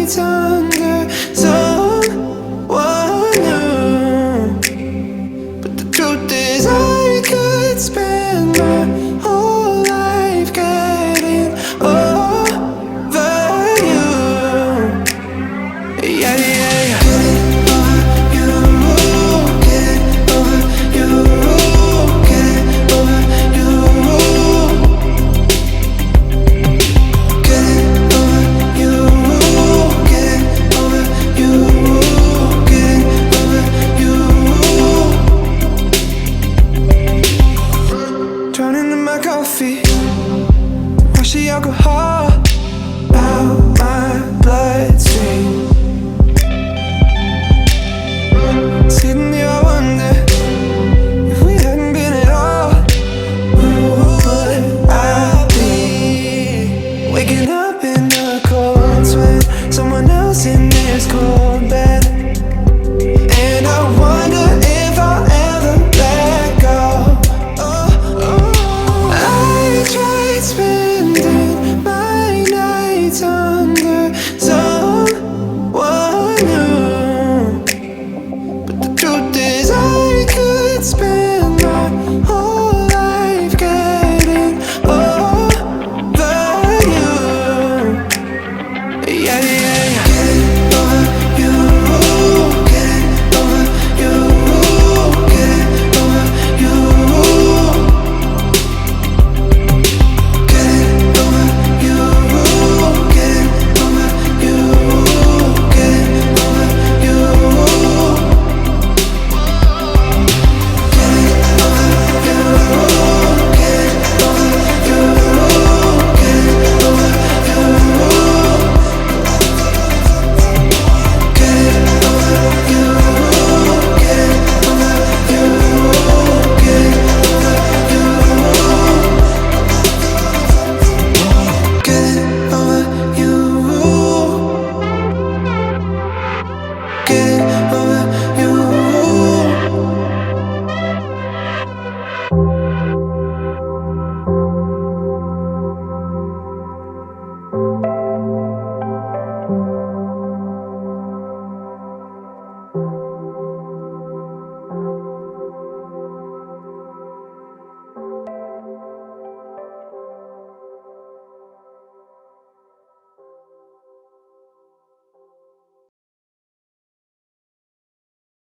nights under someone new. But the truth is I could spend my whole life getting over you. Yeah, yeah, yeah. Get over you, get over you, get over you. Get over you, get over you, get over you. Drowning in my coffee, wash the alcohol out my bloodstream. Sitting here, I wonder if we hadn't been at all, who would I be? Waking up in a cold sweat, someone else in this cold bed, and I wonder if I'll ever let go. I tried spending my nights under someone new. The truth is I could spend my whole life getting over you. Yeah, yeah.